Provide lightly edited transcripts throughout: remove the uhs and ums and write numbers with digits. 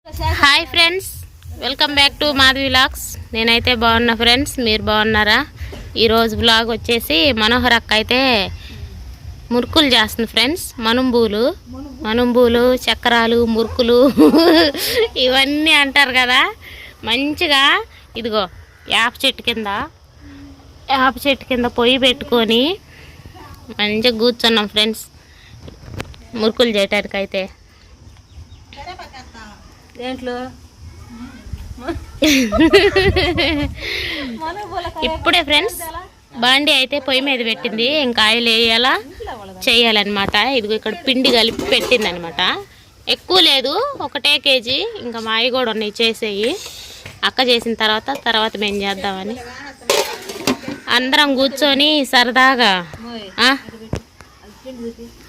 Hi friends, welcome back to Madhavi vlogs. నేనైతే బాగున్నా friends, మీరు బాగున్నారా? ఈరోజు వ్లాగ్ వచ్చేసి మనోహర్ అక్క అయితే మురుకులు చేస్తుంది ఫ్రెండ్స్. మనుంబూలు చక్రాలు మురుకులు ఇవన్నీ అంటారు కదా. మంచిగా ఇదిగో యాప చెట్టు కింద పొయ్యి పెట్టుకొని మంచిగా కూర్చున్నాం ఫ్రెండ్స్ మురుకులు చేయటానికి. అయితే దేంట్లో ఇప్పుడే ఫ్రెండ్స్ బాండి అయితే పొయ్యి మీద పెట్టింది. ఇంకా ఆయిల్ వేయాలా చేయాలన్నమాట. ఇదిగో ఇక్కడ పిండి కలిపి పెట్టింది అనమాట. ఎక్కువ లేదు, 1 కేజీ. ఇంకా మావి కూడా ఉన్నాయి చేసేవి. అక్క చేసిన తర్వాత మేము చేద్దామని అందరం కూర్చొని సరదాగా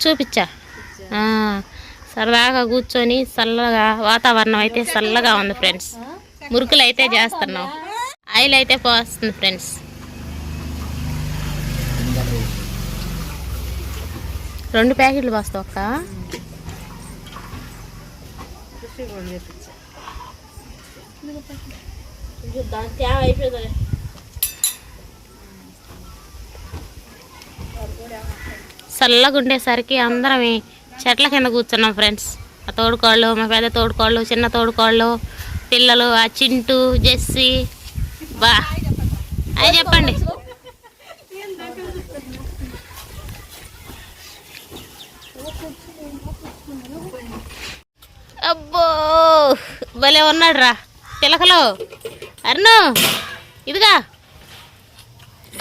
చూపించా సరదాగా కూర్చొని చల్లగా వాతావరణం అయితే చల్లగా ఉంది ఫ్రెండ్స్. మురుకులు అయితే చేస్తున్నాం. ఆయిల్ అయితే పోస్తుంది ఫ్రెండ్స్. రెండు ప్యాకెట్లు పోస్తావు అక్క. చల్లగా ఉండేసరికి అందరం చెట్ల కింద కూర్చున్నాం ఫ్రెండ్స్. ఆ తోడుకోళ్ళు, మా పెద్ద తోడుకోళ్ళు, చిన్న తోడుకోళ్ళు, పిల్లలు, ఆ చింటూ, జెస్సీ. బా అది చెప్పండి. అబ్బో భలే ఉన్నాడు రా పిలకలు. అరుణు ఇదిగా.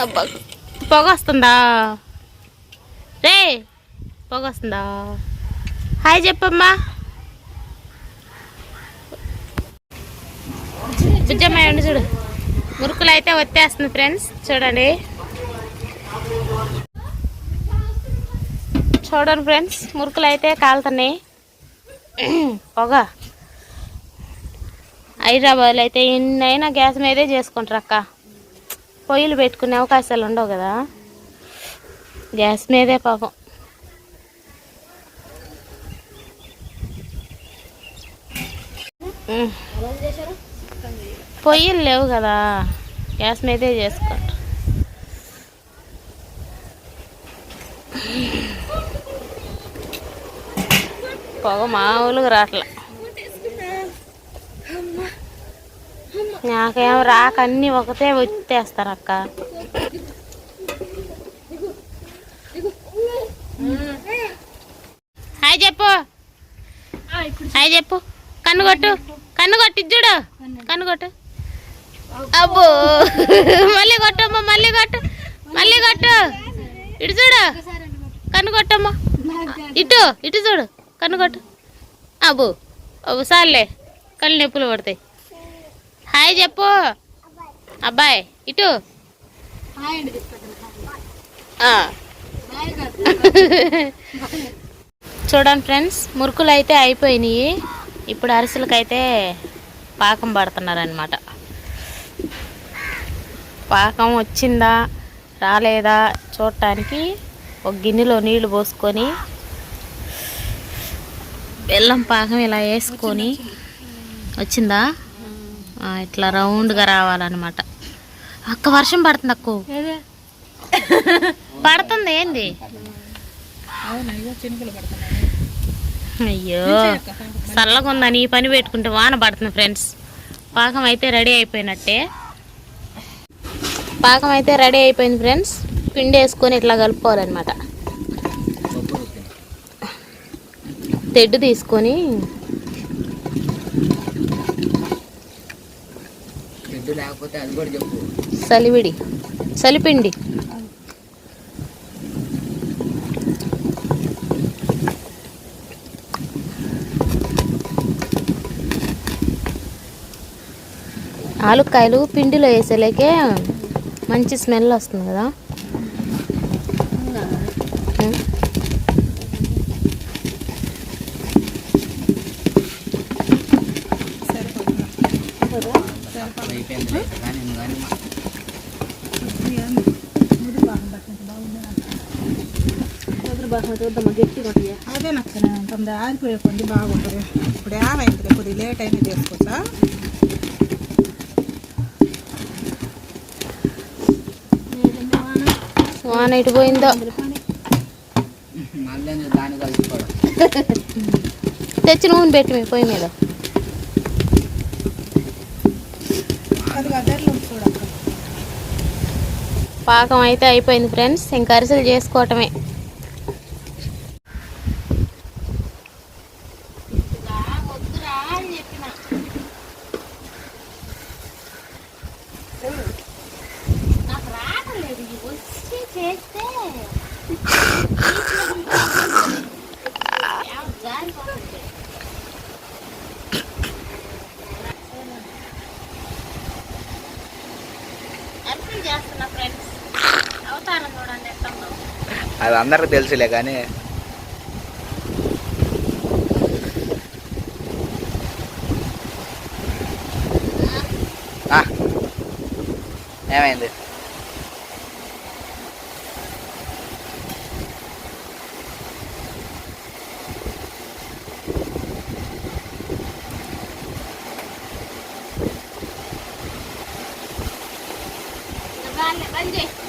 అబ్బా పొగ వస్తుందా రే? పొగ వస్తుందా? హాయ్ చెప్పమ్మా. బుజ్జమ్మాయి ఉండి చూడు. మురుకులు అయితే వచ్చేస్తుంది ఫ్రెండ్స్. చూడండి ఫ్రెండ్స్, మురుకులు అయితే కాలుతున్నాయి. పొగ. హైదరాబాద్లో అయితే ఎన్నైనా గ్యాస్ మీదే చేసుకుంటారు అక్క. పొయ్యిలు పెట్టుకునే అవకాశాలు ఉండవు కదా. గ్యాస్ మీదే పాపం. పొయ్యిలు లేవు కదా, గ్యాస్ మీదే చేసుకుంటారు. పొగ మామూలుగా రాట్లా. నాకేం రాక అన్నీ ఒకటే వచ్చేస్తారు అక్క. హాయ్ చెప్పు. హాయ్ చెప్పు. కన్నుగొట్టు ఇచ్చుడు. కన్నుగొట్టు. అబ్బో మళ్ళీ కొట్టమ్మా, మళ్ళీ కొట్టు. ఇటు చూడు. కన్నుగొట్టమ్మా. ఇటు చూడు. కన్నుగొట్టు. అబ్బో సార్లే, కళ్ళు నొప్పులు పడతాయి. హాయ్ చెప్పు అబ్బాయి. ఇటు చూడండి ఫ్రెండ్స్, మురుకులు అయితే అయిపోయినాయి. ఇప్పుడు అరిసెలకైతే పాకం పడుతున్నారనమాట. పాకం వచ్చిందా రాలేదా చూడటానికి ఒక గిన్నెలో నీళ్లు పోసుకొని బెల్లం పాకం ఇలా వేసుకొని వచ్చిందా ఇట్లా రౌండ్గా రావాలన్నమాట. అక్క వర్షం పడుతుంది. అక్కు పడుతుంది ఏంది? అయ్యో చల్లగా ఉందని ఈ పని పెట్టుకుంటే వాన పడుతుంది ఫ్రెండ్స్. పాకం అయితే రెడీ అయిపోయినట్టే. పాకం అయితే రెడీ అయిపోయింది ఫ్రెండ్స్. పిండి వేసుకొని ఇట్లా కలుపుకోవాలన్నమాట. తెడ్డు తీసుకొని చలిపిండి ఆలుకాయలు పిండిలో వేసేలేకే మంచి స్మెల్ వస్తుంది కదా. చూద్దామా గట్టిగా ఉంటాయా? అదే నచ్చనే ఉంటుంది, ఆరిపోయే కొంది బాగుంటుంది. ఇప్పుడు ఏమైంది కొద్దిగా లేట్ అయినా చేసుకుంటా. వాన ఇటు పోయిందో. తెచ్చి నూనె పెట్టి మీ పొయ్యి మీద. పాకం అయితే అయిపోయింది ఫ్రెండ్స్, ఇంకా అరిసెలు చేసుకోవటమే. చేస్తున్నా ఫ్రెండ్స్, అవతారం చూడండి ఎట్లా. అది అందరికి తెలుసులే కానీ ఏమైంది? బంద్ చేయి.